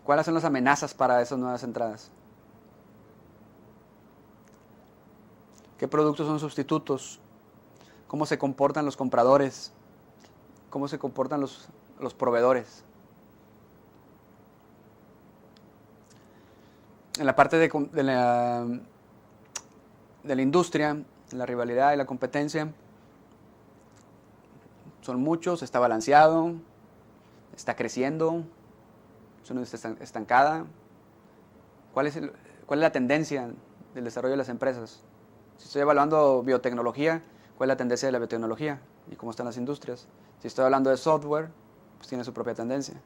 ¿Cuáles son las amenazas para esas nuevas entradas? ¿Qué productos son sustitutos? ¿Cómo se comportan los compradores? ¿Cómo se comportan los proveedores? En la parte de la industria, la rivalidad y la competencia, son muchos, está balanceado, está creciendo, está estancada. ¿Cuál es la tendencia del desarrollo de las empresas? Si estoy evaluando biotecnología, ¿cuál es la tendencia de la biotecnología? ¿Y cómo están las industrias? Si estoy hablando de software, pues tiene su propia tendencia.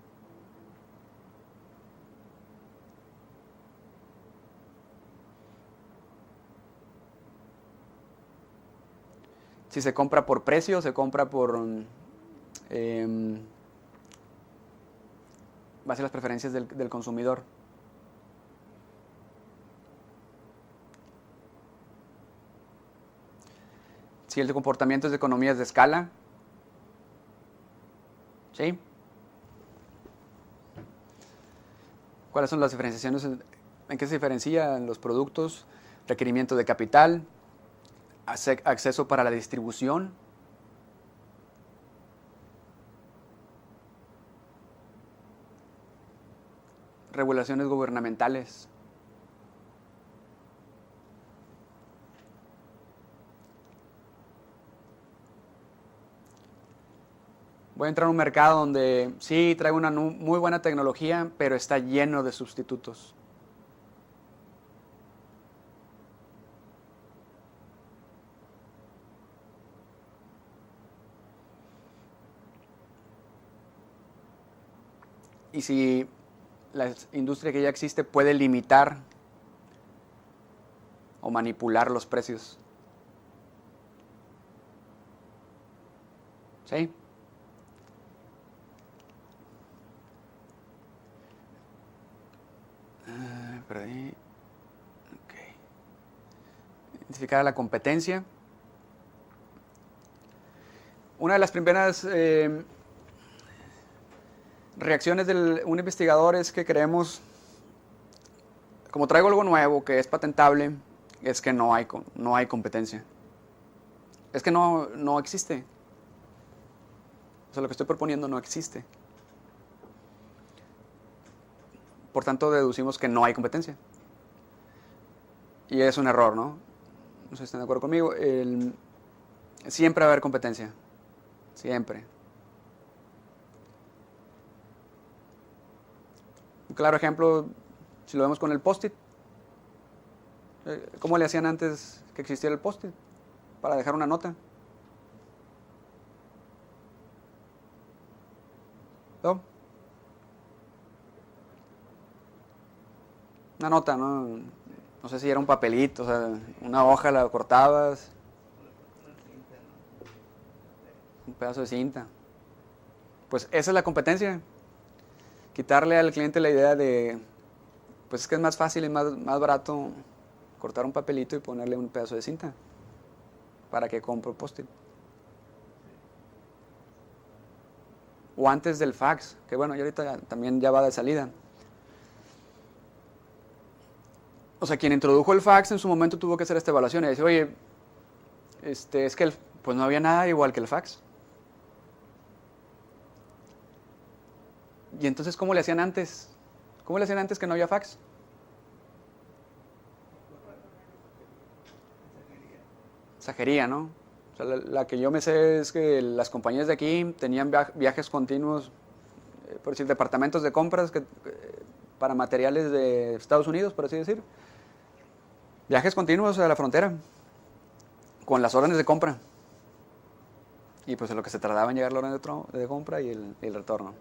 Si se compra por precio, se compra por base a las preferencias del consumidor. Si el comportamiento es de economías de escala, ¿sí? ¿Cuáles son las diferenciaciones? ¿En qué se diferencian los productos? Requerimiento de capital, acceso para la distribución, regulaciones gubernamentales. Voy a entrar a un mercado donde sí traigo una muy buena tecnología, pero está lleno de sustitutos. Y si la industria que ya existe puede limitar o manipular los precios. ¿Sí? Perdí. Okay. Identificar la competencia. Una de las primeras reacciones de un investigador es que creemos, como traigo algo nuevo que es patentable, es que no hay competencia. Es que no existe. O sea, lo que estoy proponiendo no existe. Por tanto, deducimos que no hay competencia. Y es un error, ¿no? No sé si están de acuerdo conmigo. Siempre va a haber competencia. Siempre. Un claro ejemplo, si lo vemos con el post-it. ¿Cómo le hacían antes que existiera el post-it? Para dejar una nota. ¿No? Una nota, ¿no? No sé si era un papelito, o sea, una hoja la cortabas. Un pedazo de cinta. Pues esa es la competencia. Quitarle al cliente la idea de, pues es que es más fácil y más barato cortar un papelito y ponerle un pedazo de cinta para que compre post-it. O antes del fax, que bueno, y ahorita también ya va de salida. O sea, quien introdujo el fax en su momento tuvo que hacer esta evaluación y decir, oye, es que pues no había nada igual que el fax. Y entonces, ¿cómo le hacían antes? ¿Cómo le hacían antes que no había fax? Mensajería, ¿no? O sea, la que yo me sé es que las compañías de aquí tenían viajes continuos, por decir, departamentos de compras para materiales de Estados Unidos, por así decir. Viajes continuos a la frontera, con las órdenes de compra. Y pues en lo que se tardaba en llegar la orden de compra y el retorno.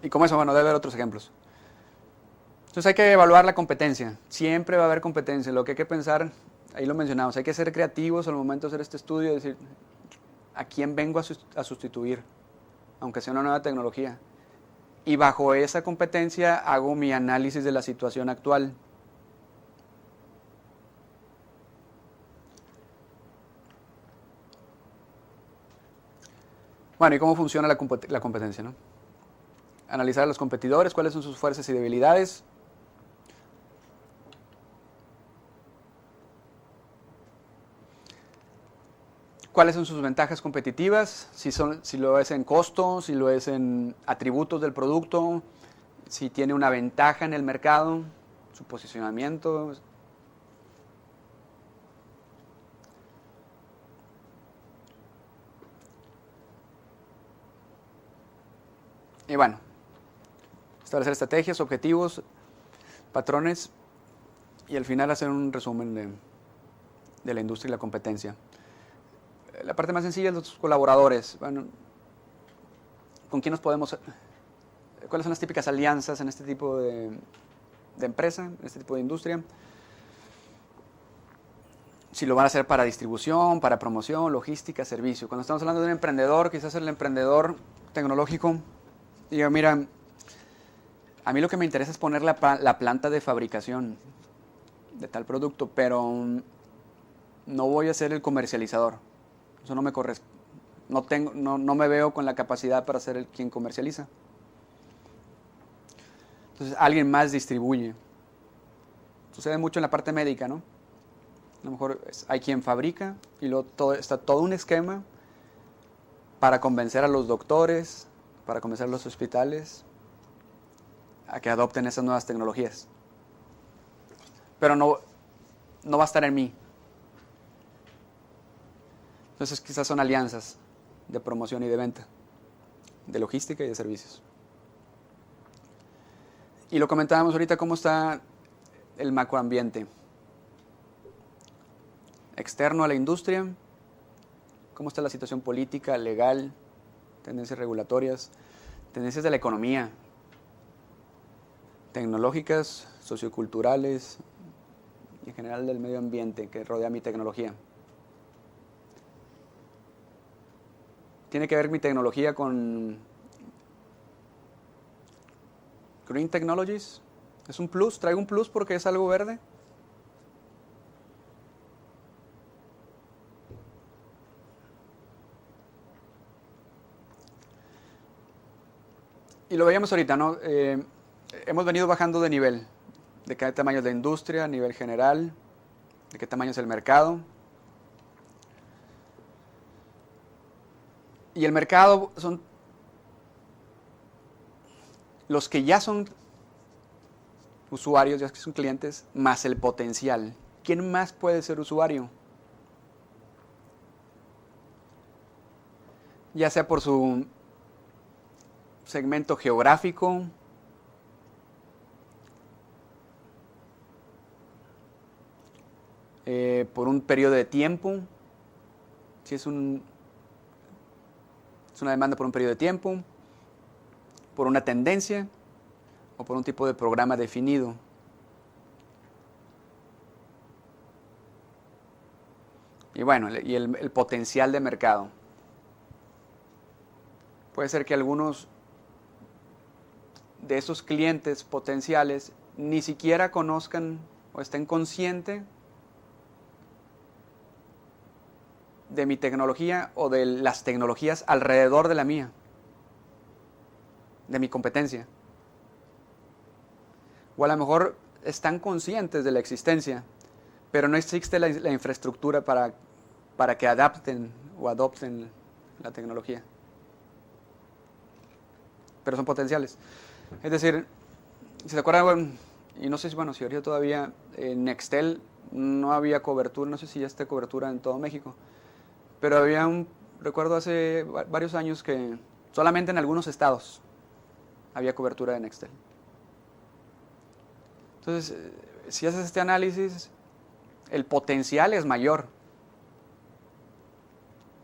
Y como eso, bueno, debe haber otros ejemplos. Entonces hay que evaluar la competencia. Siempre va a haber competencia. Lo que hay que pensar, ahí lo mencionamos, hay que ser creativos al momento de hacer este estudio y decir, ¿a quién vengo a sustituir? Aunque sea una nueva tecnología. Y bajo esa competencia hago mi análisis de la situación actual. Bueno, ¿y cómo funciona la competencia, no? Analizar a los competidores, cuáles son sus fuerzas y debilidades. ¿Cuáles son sus ventajas competitivas? Si lo es en costo, si lo es en atributos del producto, si tiene una ventaja en el mercado, su posicionamiento. Y bueno, establecer estrategias, objetivos, patrones y al final hacer un resumen de la industria y la competencia. La parte más sencilla es los colaboradores. Bueno, ¿con quién nos podemos... ¿Cuáles son las típicas alianzas en este tipo de empresa, en este tipo de industria? Si lo van a hacer para distribución, para promoción, logística, servicio. Cuando estamos hablando de un emprendedor, quizás el emprendedor tecnológico diga, mira, a mí lo que me interesa es poner la planta de fabricación de tal producto, pero no voy a ser el comercializador. Eso no me corresponde. No me veo con la capacidad para ser quien comercializa. Entonces, alguien más distribuye. Sucede mucho en la parte médica, ¿no? A lo mejor hay quien fabrica y luego está todo un esquema para convencer a los doctores, para convencer a los hospitales a que adopten esas nuevas tecnologías. Pero no va a estar en mí. Entonces quizás son alianzas de promoción y de venta, de logística y de servicios. Y lo comentábamos ahorita, cómo está el macroambiente externo a la industria, cómo está la situación política, legal, tendencias regulatorias, tendencias de la economía, tecnológicas, socioculturales y en general del medio ambiente que rodea mi tecnología. Tiene que ver mi tecnología con Green Technologies. ¿Es un plus? ¿Traigo un plus porque es algo verde? Y lo veíamos ahorita, ¿no? Hemos venido bajando de nivel, de qué tamaño es la industria, a nivel general, de qué tamaño es el mercado. Y el mercado son los que ya son usuarios, ya que son clientes, más el potencial. ¿Quién más puede ser usuario? Ya sea por su segmento geográfico, por un periodo de tiempo, si es una demanda por un periodo de tiempo, por una tendencia o por un tipo de programa definido. Y bueno, el potencial de mercado. Puede ser que algunos de esos clientes potenciales ni siquiera conozcan o estén conscientes de mi tecnología o de las tecnologías alrededor de la mía, de mi competencia. O a lo mejor están conscientes de la existencia, pero no existe la infraestructura para que adapten o adopten la tecnología. Pero son potenciales. Es decir, si se acuerdan, y no sé si ahorita todavía en Nextel no había cobertura, no sé si ya está cobertura en todo México, pero había recuerdo hace varios años que solamente en algunos estados había cobertura de Nextel. Entonces, si haces este análisis, el potencial es mayor,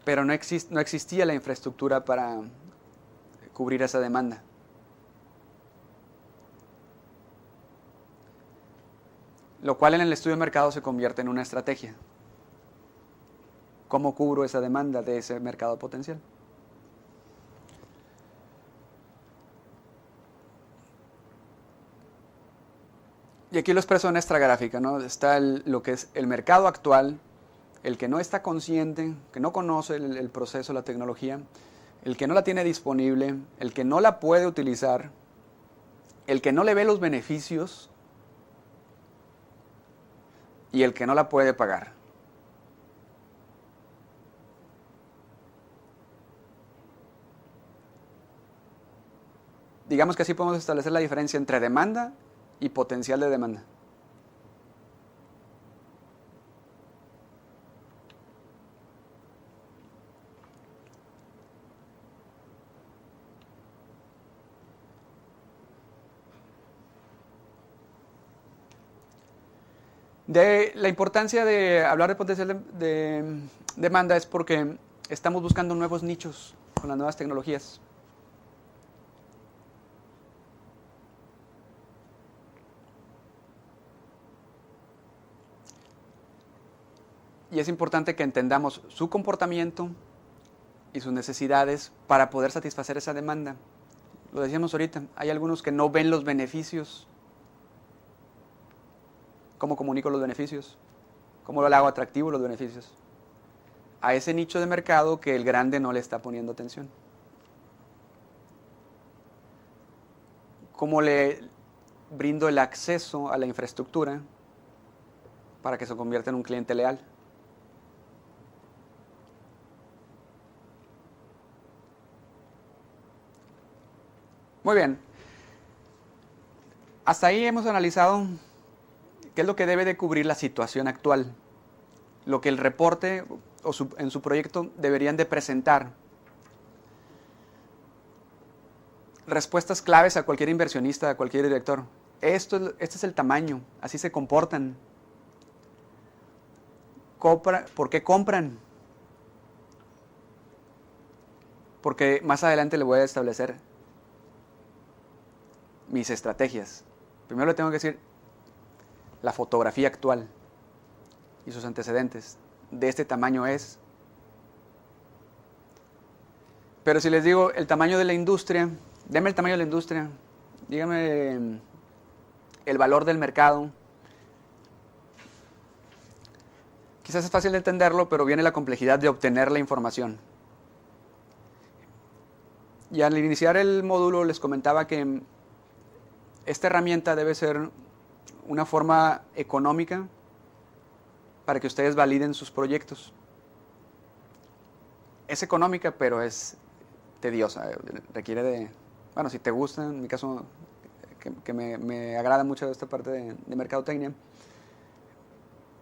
pero no existía la infraestructura para cubrir esa demanda. Lo cual en el estudio de mercado se convierte en una estrategia. ¿Cómo cubro esa demanda de ese mercado potencial? Y aquí lo expreso en esta gráfica, ¿no? Está lo que es el mercado actual, el que no está consciente, que no conoce el proceso, la tecnología, el que no la tiene disponible, el que no la puede utilizar, el que no le ve los beneficios y el que no la puede pagar. Digamos que así podemos establecer la diferencia entre demanda y potencial de demanda. La importancia de hablar de potencial de demanda es porque estamos buscando nuevos nichos con las nuevas tecnologías. Y es importante que entendamos su comportamiento y sus necesidades para poder satisfacer esa demanda. Lo decíamos ahorita, hay algunos que no ven los beneficios. ¿Cómo comunico los beneficios? ¿Cómo lo hago atractivo los beneficios? A ese nicho de mercado que el grande no le está poniendo atención. ¿Cómo le brindo el acceso a la infraestructura para que se convierta en un cliente leal? Muy bien. Hasta ahí hemos analizado qué es lo que debe de cubrir la situación actual, lo que el reporte en su proyecto deberían de presentar. Respuestas claves a cualquier inversionista, a cualquier director. Este es el tamaño, así se comportan. ¿Por qué compran? Porque más adelante le voy a establecer mis estrategias. Primero le tengo que decir la fotografía actual y sus antecedentes. De este tamaño es. Pero si les digo el tamaño de la industria, denme el tamaño de la industria, díganme el valor del mercado. Quizás es fácil de entenderlo, pero viene la complejidad de obtener la información. Y al iniciar el módulo les comentaba que esta herramienta debe ser una forma económica para que ustedes validen sus proyectos. Es económica, pero es tediosa. Requiere de... Bueno, si te gusta, en mi caso, que me agrada mucho esta parte de mercadotecnia,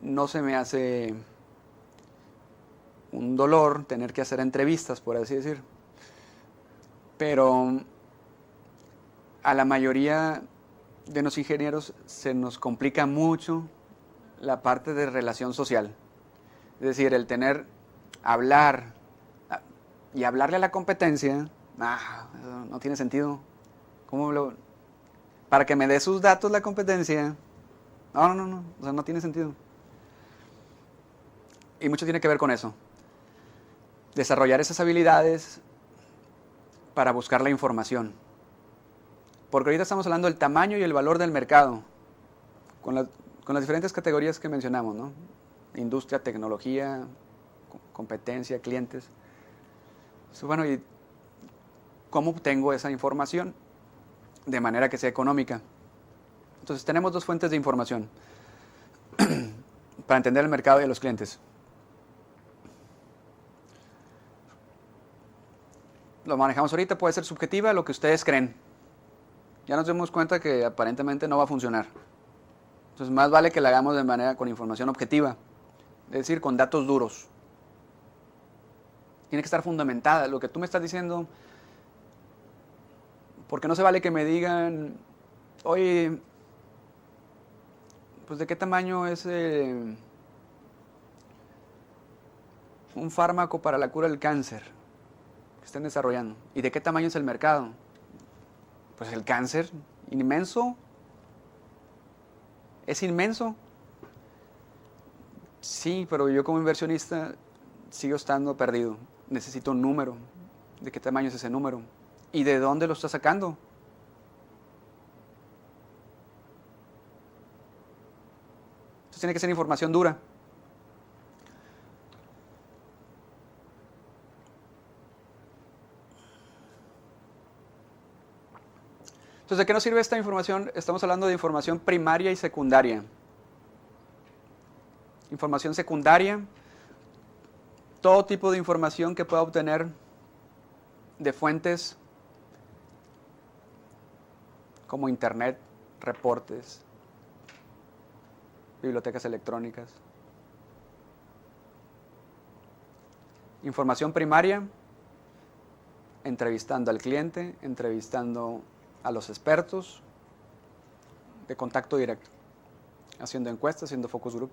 no se me hace un dolor tener que hacer entrevistas, por así decir. Pero a la mayoría de los ingenieros se nos complica mucho la parte de relación social. Es decir, el hablar y hablarle a la competencia, no tiene sentido. Para que me dé sus datos la competencia, no, o sea, no tiene sentido. Y mucho tiene que ver con eso. Desarrollar esas habilidades para buscar la información. Porque ahorita estamos hablando del tamaño y el valor del mercado, con las diferentes categorías que mencionamos, ¿no? Industria, tecnología, competencia, clientes. Bueno, ¿y cómo obtengo esa información de manera que sea económica? Entonces tenemos dos fuentes de información para entender el mercado y a los clientes. Lo manejamos ahorita, puede ser subjetiva, lo que ustedes creen. Ya nos dimos cuenta que aparentemente no va a funcionar. Entonces más vale que la hagamos de manera con información objetiva, es decir, con datos duros. Tiene que estar fundamentada. Lo que tú me estás diciendo, porque no se vale que me digan, oye, pues de qué tamaño es un fármaco para la cura del cáncer que estén desarrollando, y de qué tamaño es el mercado. Pues el cáncer, inmenso. ¿Es inmenso? Sí, pero yo como inversionista sigo estando perdido. Necesito un número. ¿De qué tamaño es ese número? ¿Y de dónde lo está sacando? Entonces tiene que ser información dura. Entonces, ¿de qué nos sirve esta información? Estamos hablando de información primaria y secundaria. Información secundaria, todo tipo de información que pueda obtener de fuentes como internet, reportes, bibliotecas electrónicas. Información primaria, entrevistando al cliente, entrevistando a los expertos, de contacto directo, haciendo encuestas, haciendo focus group.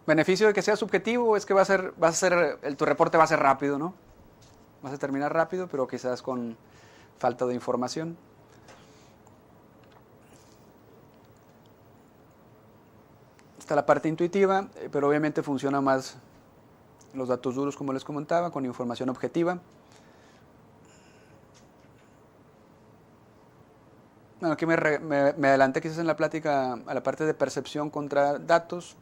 Beneficio de que sea subjetivo es que tu reporte va a ser rápido, ¿no? Vas a terminar rápido, pero quizás con falta de información. Está la parte intuitiva, pero obviamente funciona más los datos duros, como les comentaba, con información objetiva. Bueno, aquí me adelanté quizás en la plática a la parte de percepción contra datos.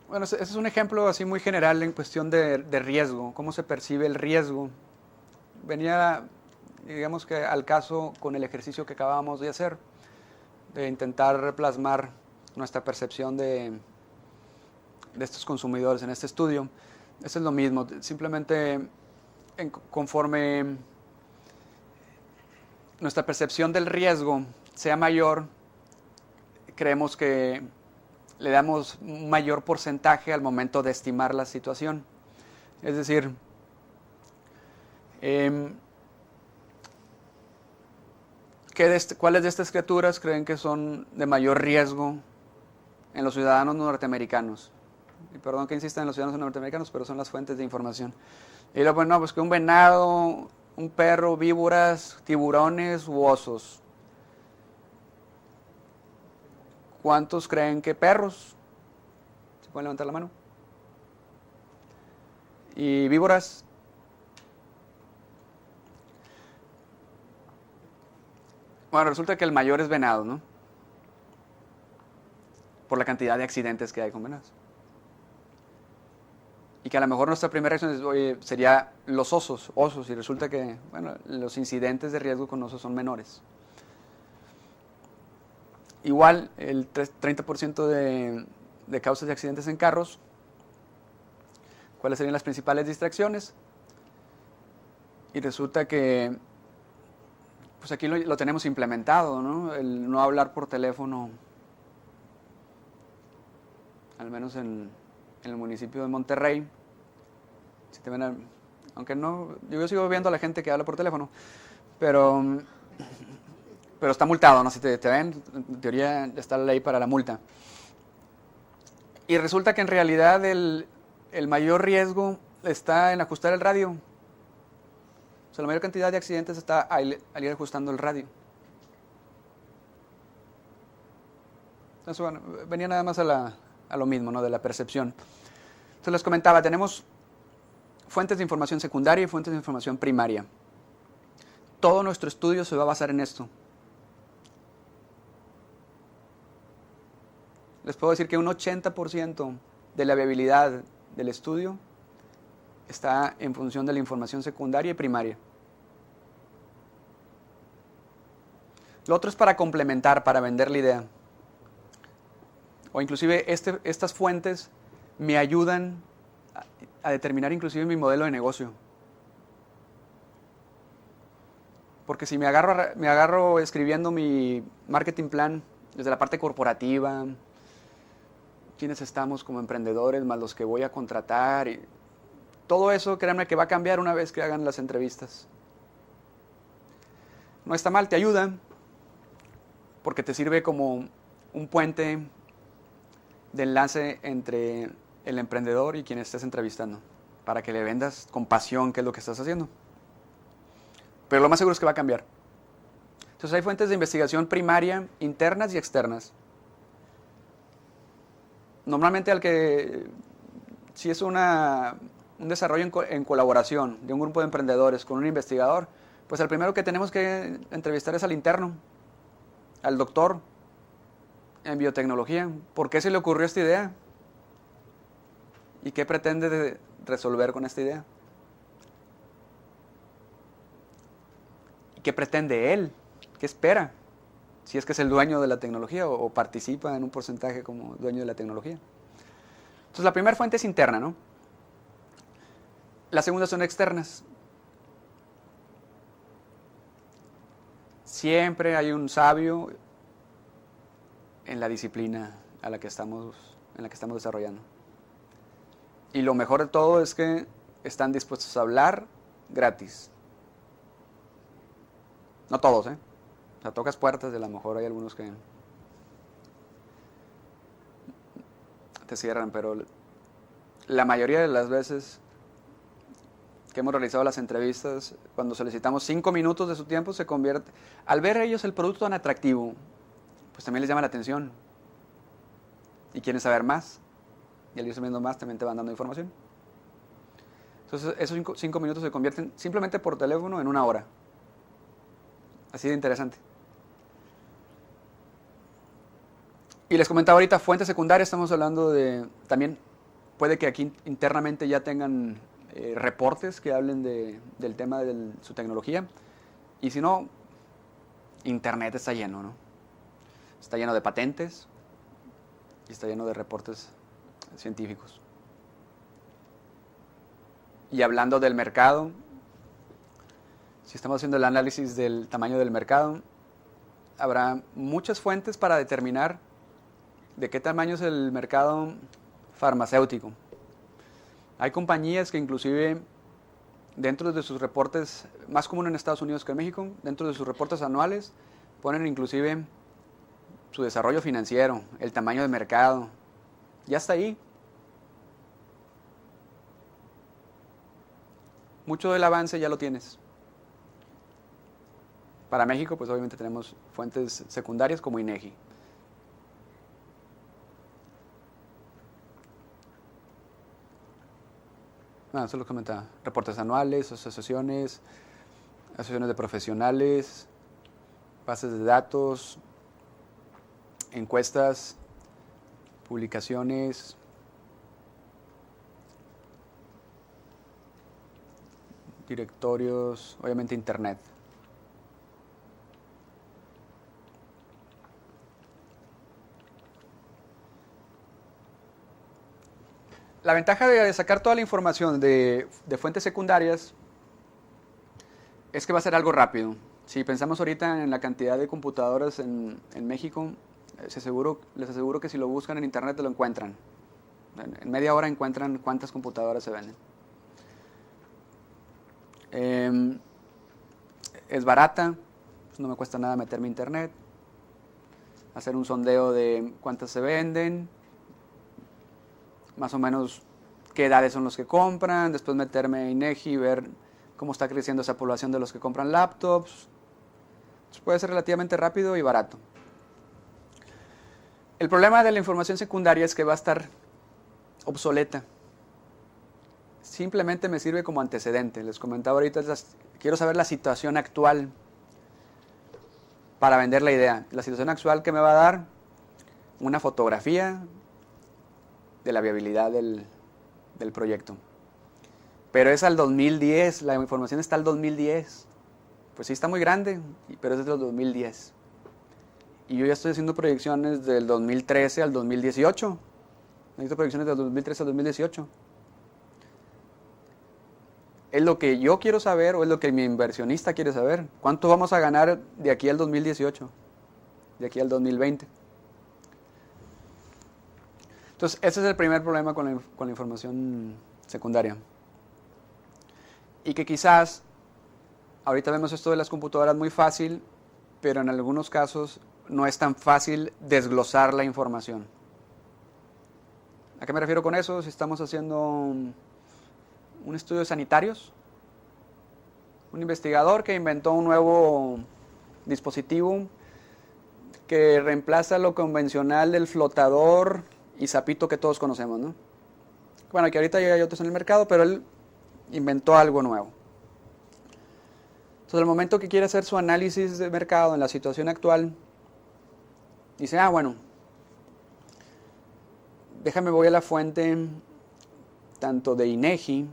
Bueno, ese es un ejemplo así muy general en cuestión de riesgo, cómo se percibe el riesgo. Venía, digamos que al caso con el ejercicio que acabábamos de hacer, de intentar plasmar nuestra percepción de estos consumidores en este estudio. Eso es lo mismo, simplemente conforme nuestra percepción del riesgo sea mayor, creemos que le damos un mayor porcentaje al momento de estimar la situación. Es decir, ¿cuáles de estas criaturas creen que son de mayor riesgo en los ciudadanos norteamericanos? Y perdón que insista en los ciudadanos norteamericanos, pero son las fuentes de información. Y luego, bueno, pues que un venado, un perro, víboras, tiburones u osos. ¿Cuántos creen que perros? ¿Se pueden levantar la mano? ¿Y víboras? Bueno, resulta que el mayor es venado, ¿no? Por la cantidad de accidentes que hay con venados. Y que a lo mejor nuestra primera reacción sería los osos, y resulta que, bueno, los incidentes de riesgo con osos son menores. Igual, el 30% de causas de accidentes en carros. ¿Cuáles serían las principales distracciones? Y resulta que, pues aquí lo tenemos implementado, ¿no? El no hablar por teléfono, al menos en el municipio de Monterrey. Si te ven aunque no, yo sigo viendo a la gente que habla por teléfono, pero está multado, ¿no? Si te ven, en teoría ya está la ley para la multa. Y resulta que en realidad el mayor riesgo está en ajustar el radio. O sea, la mayor cantidad de accidentes está al ir ajustando el radio. Entonces, bueno, venía nada más a lo mismo, ¿no? De la percepción. Entonces les comentaba, tenemos fuentes de información secundaria y fuentes de información primaria. Todo nuestro estudio se va a basar en esto. Les puedo decir que un 80% de la viabilidad del estudio está en función de la información secundaria y primaria. Lo otro es para complementar, para vender la idea. O inclusive estas fuentes me ayudan a determinar inclusive mi modelo de negocio. Porque si me agarro escribiendo mi marketing plan desde la parte corporativa, quiénes estamos como emprendedores, más los que voy a contratar, y todo eso, créanme que va a cambiar una vez que hagan las entrevistas. No está mal, te ayuda, porque te sirve como un puente de enlace entre el emprendedor y quien estés entrevistando, para que le vendas con pasión qué es lo que estás haciendo. Pero lo más seguro es que va a cambiar. Entonces hay fuentes de investigación primaria, internas y externas. Normalmente si es un desarrollo en colaboración de un grupo de emprendedores con un investigador, Pues el primero que tenemos que entrevistar es al interno, al doctor en biotecnología. ¿Por qué se le ocurrió esta idea? ¿Y qué pretende resolver con esta idea? ¿Y qué pretende él? ¿Qué espera? Si es que es el dueño de la tecnología o participa en un porcentaje como dueño de la tecnología. Entonces la primera fuente es interna, ¿no? Las segundas son externas. Siempre hay un sabio en la disciplina en la que estamos desarrollando. Y lo mejor de todo es que están dispuestos a hablar gratis. No todos, ¿eh? O sea, tocas puertas y a lo mejor hay algunos que te cierran, pero la mayoría de las veces que hemos realizado las entrevistas, cuando solicitamos 5 minutos de su tiempo, se convierte, al ver ellos el producto tan atractivo, pues también les llama la atención y quieren saber más, y al ir sabiendo más también te van dando información. Entonces esos 5 minutos se convierten simplemente por teléfono en 1 hora, así de interesante. Y les comentaba ahorita, fuentes secundarias, estamos hablando de, también puede que aquí internamente ya tengan reportes que hablen del tema de su tecnología, y si no, internet está lleno, ¿no? Está lleno de patentes y está lleno de reportes científicos. Y hablando del mercado, si estamos haciendo el análisis del tamaño del mercado, habrá muchas fuentes para determinar de qué tamaño es el mercado farmacéutico. Hay compañías que inclusive dentro de sus reportes, más común en Estados Unidos que en México, dentro de sus reportes anuales, ponen inclusive su desarrollo financiero, el tamaño de mercado. Ya está ahí. Mucho del avance ya lo tienes. Para México, pues obviamente tenemos fuentes secundarias como INEGI. Eso lo comentaba. Reportes anuales, asociaciones de profesionales, bases de datos, encuestas, publicaciones, directorios, obviamente internet. La ventaja de sacar toda la información de fuentes secundarias es que va a ser algo rápido. Si pensamos ahorita en la cantidad de computadoras en México, les aseguro que si lo buscan en internet lo encuentran. En media hora encuentran cuántas computadoras se venden. Es barata, pues no me cuesta nada meterme a internet, hacer un sondeo de cuántas se venden, más o menos qué edades son los que compran, después meterme a INEGI y ver cómo está creciendo esa población de los que compran laptops. Entonces puede ser relativamente rápido y barato. El problema de la información secundaria es que va a estar obsoleta. Simplemente me sirve como antecedente. Les comentaba ahorita, quiero saber la situación actual para vender la idea. La situación actual que me va a dar una fotografía de la viabilidad del proyecto. Pero es al 2010, la información está al 2010. Pues sí está muy grande, pero es del 2010. Y yo ya estoy haciendo proyecciones del 2013 al 2018. Necesito proyecciones del 2013 al 2018. ¿Es lo que yo quiero saber o es lo que mi inversionista quiere saber? ¿Cuánto vamos a ganar de aquí al 2018? De aquí al 2020. Entonces, ese es el primer problema con la información secundaria. Y que quizás, ahorita vemos esto de las computadoras muy fácil, pero en algunos casos no es tan fácil desglosar la información. ¿A qué me refiero con eso? Si estamos haciendo un estudio de sanitarios, un investigador que inventó un nuevo dispositivo que reemplaza lo convencional del flotador y zapito que todos conocemos, ¿no? Bueno, que ahorita ya hay otros en el mercado, pero él inventó algo nuevo. Entonces, al momento que quiere hacer su análisis de mercado en la situación actual, dice, bueno, déjame voy a la fuente tanto de INEGI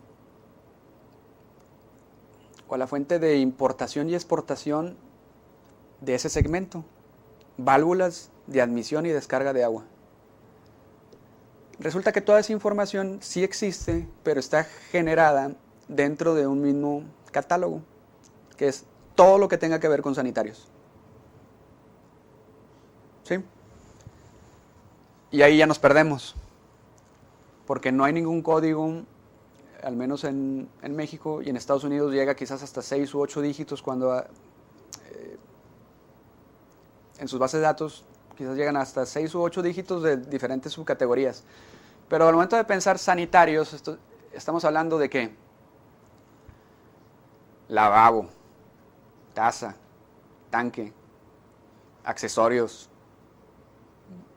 o a la fuente de importación y exportación de ese segmento, válvulas de admisión y descarga de agua. Resulta que toda esa información sí existe, pero está generada dentro de un mismo catálogo, que es todo lo que tenga que ver con sanitarios. ¿Sí? Y ahí ya nos perdemos, porque no hay ningún código, al menos en México, y en Estados Unidos llega quizás hasta 6 u 8 dígitos, cuando en sus bases de datos quizás llegan hasta 6 u 8 dígitos de diferentes subcategorías. Pero al momento de pensar sanitarios, estamos hablando de ¿qué? Lavabo, taza, tanque, accesorios.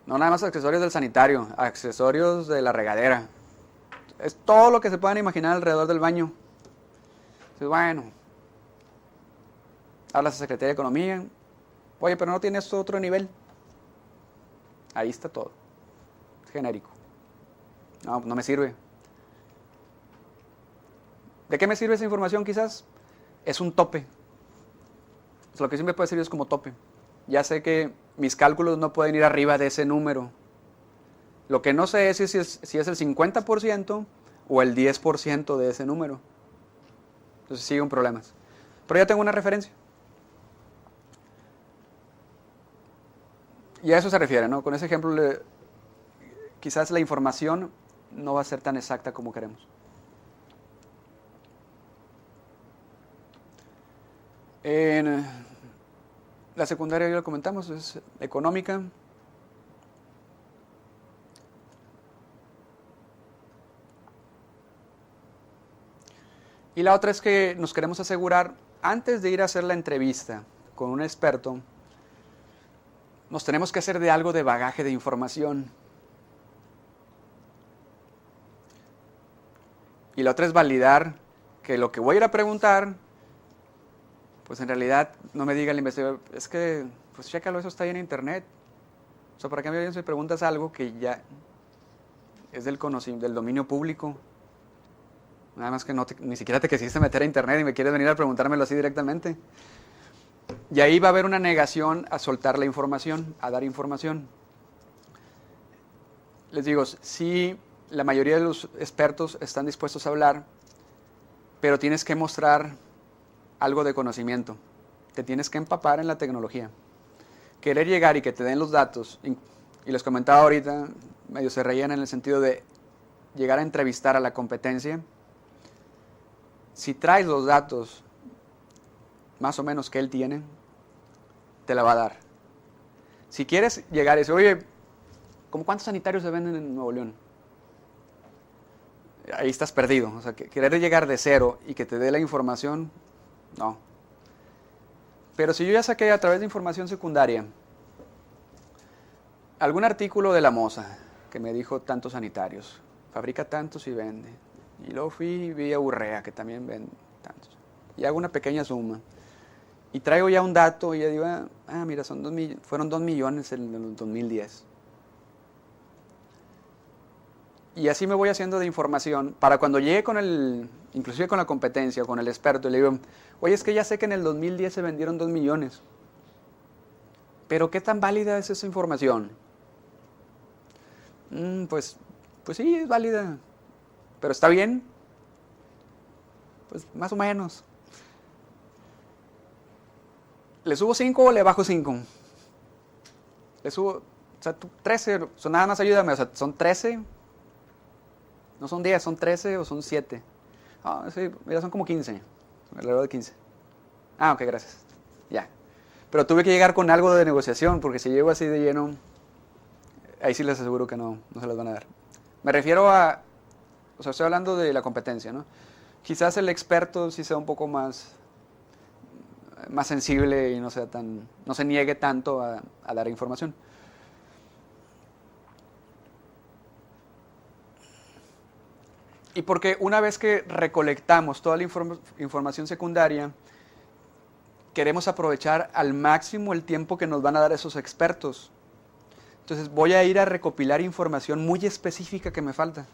No nada más accesorios del sanitario, accesorios de la regadera. Es todo lo que se puedan imaginar alrededor del baño. Entonces, bueno, hablas a Secretaría de Economía. Oye, pero no tiene esto otro nivel. Ahí está todo. Es genérico. No me sirve. ¿De qué me sirve esa información quizás? Es un tope. Pues lo que sí me puede servir es como tope. Ya sé que mis cálculos no pueden ir arriba de ese número. Lo que no sé es si es el 50% o el 10% de ese número. Entonces siguen problemas. Pero ya tengo una referencia. Y a eso se refiere, ¿no? Con ese ejemplo, quizás la información no va a ser tan exacta como queremos. En la secundaria, ya lo comentamos, es económica. Y la otra es que nos queremos asegurar, antes de ir a hacer la entrevista con un experto, nos tenemos que hacer de algo de bagaje de información. Y la otra es validar que lo que voy a ir a preguntar, pues en realidad no me diga el investigador, es que, pues chécalo, eso está ahí en internet. O sea, ¿para qué me preguntas algo que ya es del dominio público? Nada más que ni siquiera te quisiste meter a internet y me quieres venir a preguntármelo así directamente. Y ahí va a haber una negación a soltar la información, a dar información. Les digo, sí, la mayoría de los expertos están dispuestos a hablar, pero tienes que mostrar algo de conocimiento. Te tienes que empapar en la tecnología. Querer llegar y que te den los datos, y les comentaba ahorita, medio se reían en el sentido de llegar a entrevistar a la competencia. Si traes los datos más o menos que él tiene, te la va a dar. Si quieres llegar y decir, oye, ¿cómo cuántos sanitarios se venden en Nuevo León? Ahí estás perdido. O sea, querer llegar de cero y que te dé la información, no. Pero si yo ya saqué a través de información secundaria algún artículo de la Moza que me dijo tantos sanitarios, fabrica tantos y vende. Y luego fui y vi a Urrea, que también vende tantos. Y hago una pequeña suma. Y traigo ya un dato y ya digo, mira, fueron 2 millones en el 2010. Y así me voy haciendo de información para cuando llegue inclusive con la competencia, con el experto, y le digo, oye, es que ya sé que en el 2010 se vendieron 2 millones. Pero ¿qué tan válida es esa información? Pues sí, es válida. ¿Pero está bien? Pues más o menos. ¿Le subo 5 o le bajo 5? Le subo, o sea, 13, nada más ayúdame, o sea, son 13, no son 10, son 13 o son 7. Sí, mira, son como 15, alrededor de 15. Ok, gracias, ya. Pero tuve que llegar con algo de negociación, porque si llego así de lleno, ahí sí les aseguro que no se las van a dar. Me refiero o sea, estoy hablando de la competencia, ¿no? Quizás el experto sí sea un poco más sensible y no se niegue tanto a dar información. Y porque una vez que recolectamos toda la información secundaria, queremos aprovechar al máximo el tiempo que nos van a dar esos expertos. Entonces voy a ir a recopilar información muy específica que me falta.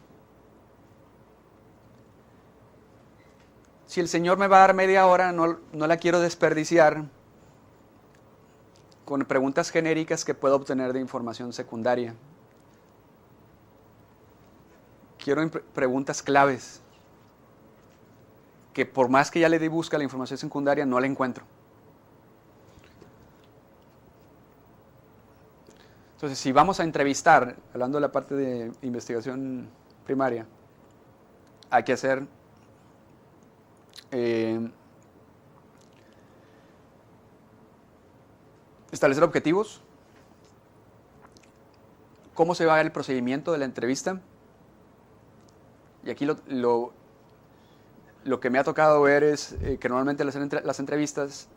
Si el Señor me va a dar media hora, no la quiero desperdiciar con preguntas genéricas que puedo obtener de información secundaria. Quiero preguntas claves, que por más que ya le di busca a la información secundaria, no la encuentro. Entonces, si vamos a entrevistar, hablando de la parte de investigación primaria, hay que hacer establecer objetivos, cómo se va a ver el procedimiento de la entrevista. Y aquí lo que me ha tocado ver es que normalmente las entrevistas,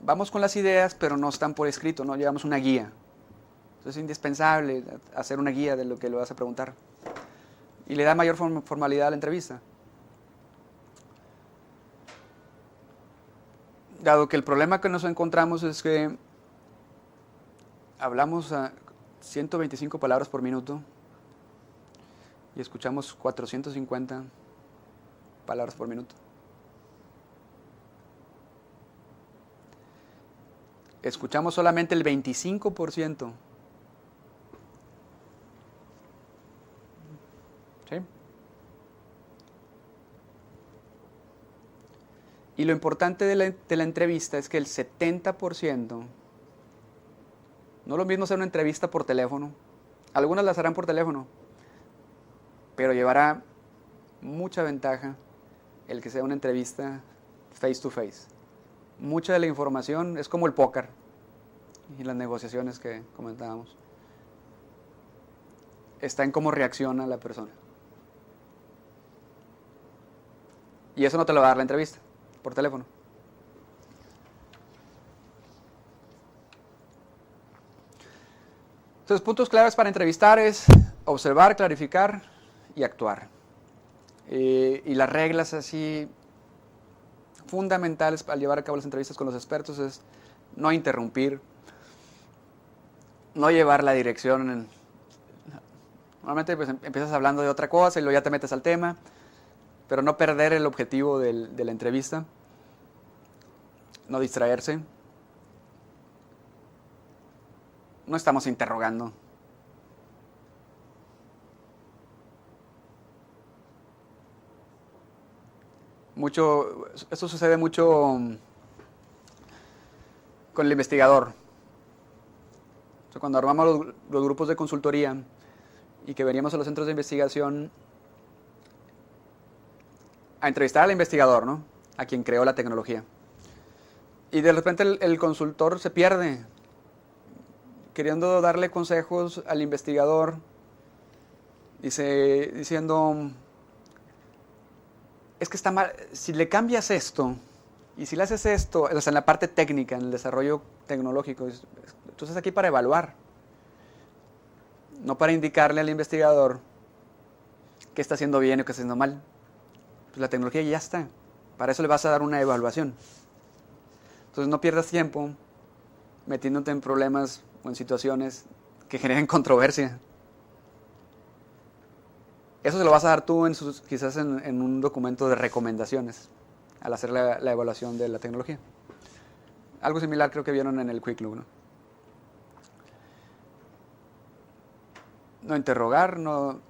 vamos con las ideas, pero no están por escrito, no llevamos una guía. Entonces es indispensable hacer una guía de lo que le vas a preguntar. Y le da mayor formalidad a la entrevista. Dado que el problema que nos encontramos es que hablamos a 125 palabras por minuto y escuchamos 450 palabras por minuto. Escuchamos solamente el 25%. ¿Sí? Y lo importante de la entrevista es que el 70%, no es lo mismo hacer una entrevista por teléfono, algunas las harán por teléfono, pero llevará mucha ventaja el que sea una entrevista face to face. Mucha de la información es como el póker y las negociaciones que comentábamos. Está en cómo reacciona la persona. Y eso no te lo va a dar la entrevista por teléfono. Entonces, puntos claves para entrevistar es observar, clarificar y actuar. Y las reglas así fundamentales para llevar a cabo las entrevistas con los expertos es no interrumpir, no llevar la dirección. Normalmente pues, empiezas hablando de otra cosa y luego ya te metes al tema, pero no perder el objetivo de la entrevista, no distraerse. No estamos interrogando. Esto sucede mucho con el investigador. O sea, cuando armamos los grupos de consultoría y que veníamos a los centros de investigación a entrevistar al investigador, ¿no? A quien creó la tecnología. Y de repente el consultor se pierde, queriendo darle consejos al investigador, diciendo, es que está mal, si le cambias esto, y si le haces esto, o sea, en la parte técnica, en el desarrollo tecnológico, tú estás aquí para evaluar, no para indicarle al investigador qué está haciendo bien o qué está haciendo mal. Pues la tecnología ya está, para eso le vas a dar una evaluación. Entonces no pierdas tiempo metiéndote en problemas o en situaciones que generen controversia. Eso se lo vas a dar tú quizás en un documento de recomendaciones al hacer la evaluación de la tecnología. Algo similar creo que vieron en el Quick Look, ¿no? No interrogar, no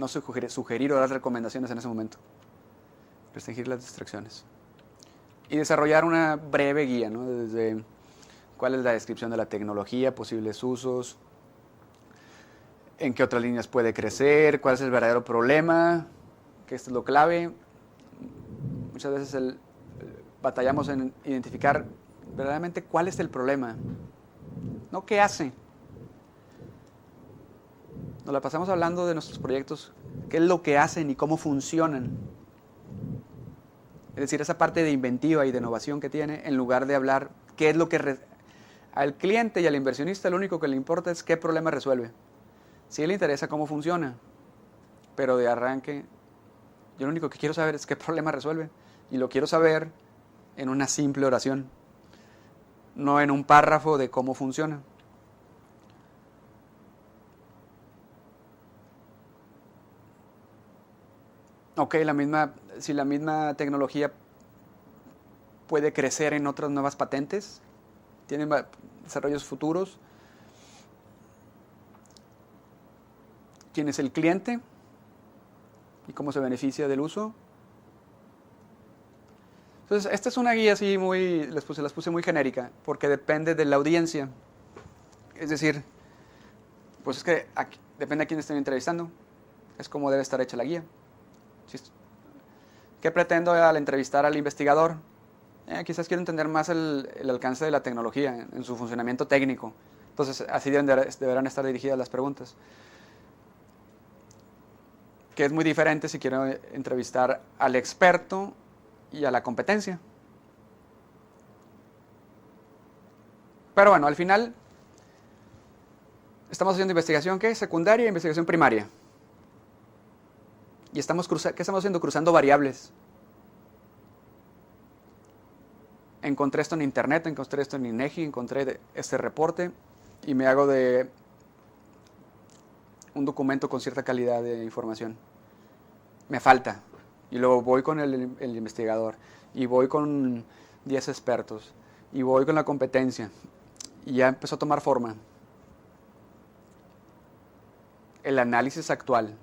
sugerir o dar recomendaciones en ese momento. Restringir las distracciones. Y desarrollar una breve guía, ¿no? Desde cuál es la descripción de la tecnología, posibles usos, en qué otras líneas puede crecer, cuál es el verdadero problema, que esto es lo clave. Muchas veces batallamos en identificar verdaderamente cuál es el problema, no qué hace. Nos la pasamos hablando de nuestros proyectos, qué es lo que hacen y cómo funcionan. Es decir, esa parte de inventiva y de innovación que tiene, en lugar de hablar qué es lo que al cliente y al inversionista lo único que le importa es qué problema resuelve. Sí le interesa cómo funciona, pero de arranque Yo lo único que quiero saber es qué problema resuelve. Y lo quiero saber en una simple oración, no en un párrafo de cómo funciona. Ok, si la misma tecnología puede crecer en otras nuevas patentes, tiene desarrollos futuros. ¿Quién es el cliente? ¿Y cómo se beneficia del uso? Entonces, esta es una guía así las puse muy genérica, porque depende de la audiencia. Es decir, pues es que depende a quién estén entrevistando. Es como debe estar hecha la guía. ¿Qué pretendo al entrevistar al investigador? Quizás quiero entender más el alcance de la tecnología en su funcionamiento técnico. Entonces, así deberán estar dirigidas las preguntas. Que es muy diferente si quiero entrevistar al experto y a la competencia. Pero bueno, al final estamos haciendo investigación, ¿qué? Secundaria e investigación primaria. Y ¿qué estamos haciendo? Cruzando variables. Encontré esto en internet, encontré esto en INEGI, encontré este reporte y me hago de un documento con cierta calidad de información. Me falta. Y luego voy con el investigador y voy con 10 expertos y voy con la competencia y ya empezó a tomar forma. El análisis actual.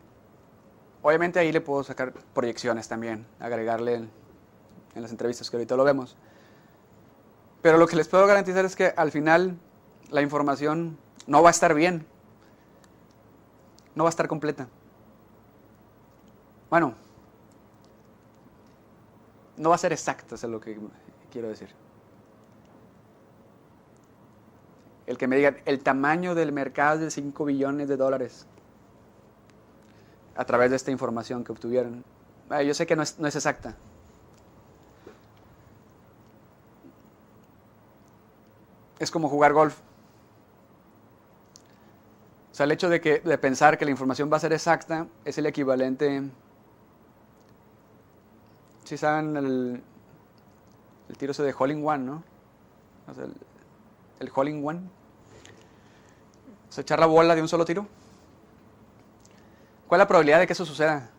Obviamente ahí le puedo sacar proyecciones también, agregarle en las entrevistas que ahorita lo vemos. Pero lo que les puedo garantizar es que al final la información no va a estar bien, no va a estar completa. Bueno, no va a ser exacta, eso es lo que quiero decir. El que me digan, el tamaño del mercado es de 5 billones de dólares a través de esta información que obtuvieron. Yo sé que no es exacta. Es como jugar golf. O sea, el hecho de pensar que la información va a ser exacta es el equivalente. ¿Sí saben el tiro ese de hole in one, no? O sea, el hole in one. O sea, echar la bola de un solo tiro. ¿Cuál es la probabilidad de que eso suceda?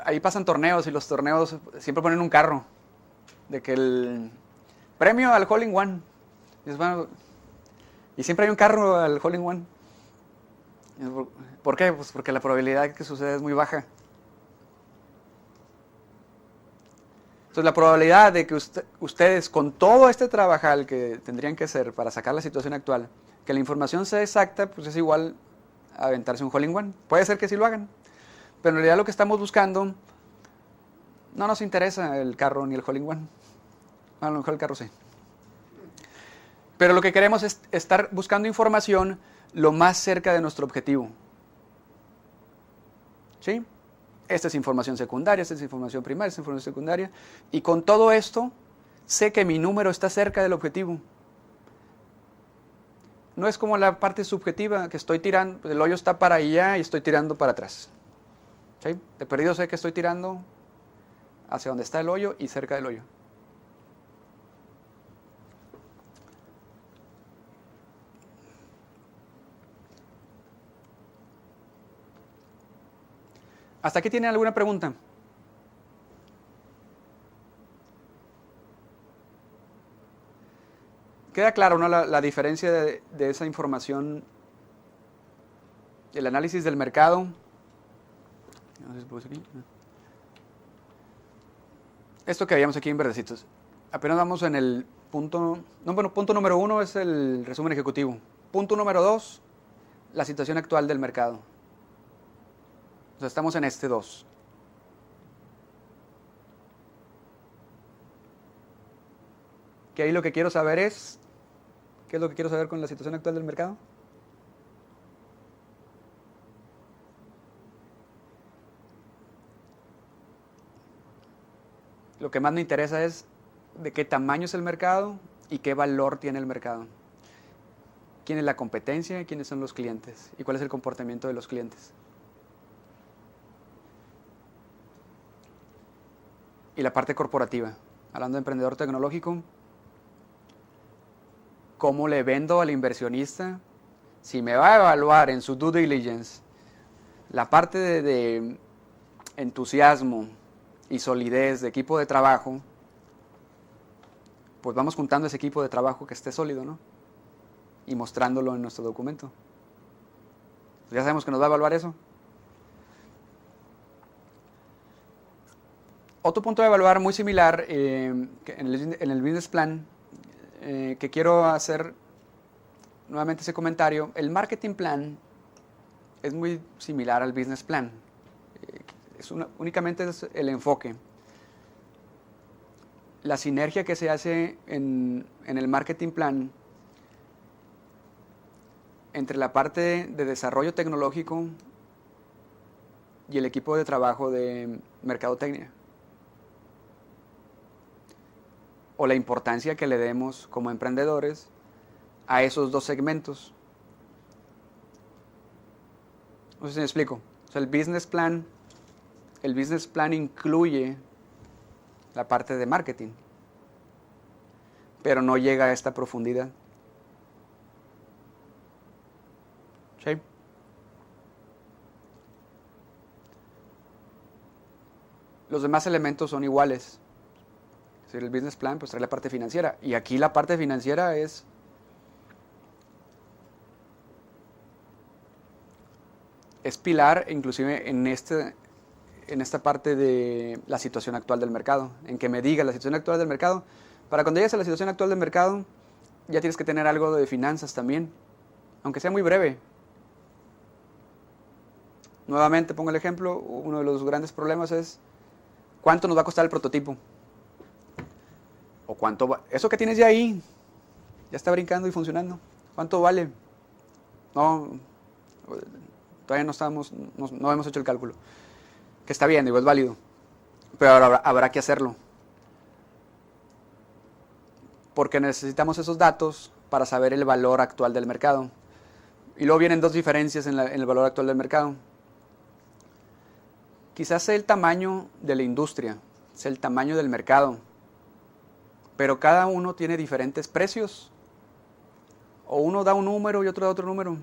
Ahí pasan torneos y los torneos siempre ponen un carro. De que el premio al hole in one. Y siempre hay un carro al hole in one. ¿Por qué? Pues porque la probabilidad de que suceda es muy baja. Entonces la probabilidad de que ustedes con todo este trabajal que tendrían que hacer para sacar la situación actual, que la información sea exacta, pues es igual a aventarse un hole in one. Puede ser que sí lo hagan, pero en realidad lo que estamos buscando no nos interesa el carro ni el hole in one. A lo mejor el carro sí. Pero lo que queremos es estar buscando información lo más cerca de nuestro objetivo. ¿Sí? Esta es información secundaria, esta es información primaria, esta es información secundaria. Y con todo esto, sé que mi número está cerca del objetivo. No es como la parte subjetiva, que estoy tirando, el hoyo está para allá y estoy tirando para atrás. ¿Sí? De perdido sé que estoy tirando hacia donde está el hoyo y cerca del hoyo. ¿Hasta aquí tienen alguna pregunta? ¿Queda claro, no, la diferencia de esa información, el análisis del mercado? No sé si puse aquí. Esto que veíamos aquí en verdecitos. Apenas vamos en el punto. No, bueno, punto número 1 es el resumen ejecutivo. Punto número 2, la situación actual del mercado. O sea, estamos en este 2. Que ahí lo que quiero saber es, ¿qué es lo que quiero saber con la situación actual del mercado? Lo que más me interesa es de qué tamaño es el mercado y qué valor tiene el mercado. ¿Quién es la competencia y quiénes son los clientes? ¿Y cuál es el comportamiento de los clientes? Y la parte corporativa. Hablando de emprendedor tecnológico, ¿cómo le vendo al inversionista? Si me va a evaluar en su due diligence la parte de entusiasmo y solidez de equipo de trabajo, pues vamos juntando ese equipo de trabajo que esté sólido, ¿no? Y mostrándolo en nuestro documento. Pues ya sabemos que nos va a evaluar eso. Otro punto de evaluar muy similar en el business plan, que quiero hacer nuevamente ese comentario. El marketing plan es muy similar al business plan. Únicamente es el enfoque. La sinergia que se hace en el marketing plan entre la parte de desarrollo tecnológico y el equipo de trabajo de mercadotecnia. O la importancia que le demos como emprendedores a esos dos segmentos. No sé si me explico. O sea, el business plan incluye la parte de marketing, pero no llega a esta profundidad. ¿Sí? Los demás elementos son iguales. Es decir, el business plan pues trae la parte financiera, y aquí la parte financiera es pilar, inclusive en esta parte de la situación actual del mercado, en que me diga la situación actual del mercado. Para cuando llegues a la situación actual del mercado, ya tienes que tener algo de finanzas también, aunque sea muy breve. Nuevamente pongo el ejemplo, uno de los grandes problemas es ¿cuánto nos va a costar el prototipo? O cuánto va, eso que tienes ya ahí, ya está brincando y funcionando, ¿cuánto vale? No, todavía no hemos hecho el cálculo. Que está bien, digo, es válido, pero habrá que hacerlo, porque necesitamos esos datos para saber el valor actual del mercado. Y luego vienen dos diferencias en el valor actual del mercado. Quizás sea el tamaño de la industria, sea el tamaño del mercado, pero cada uno tiene diferentes precios, o uno da un número y otro da otro número.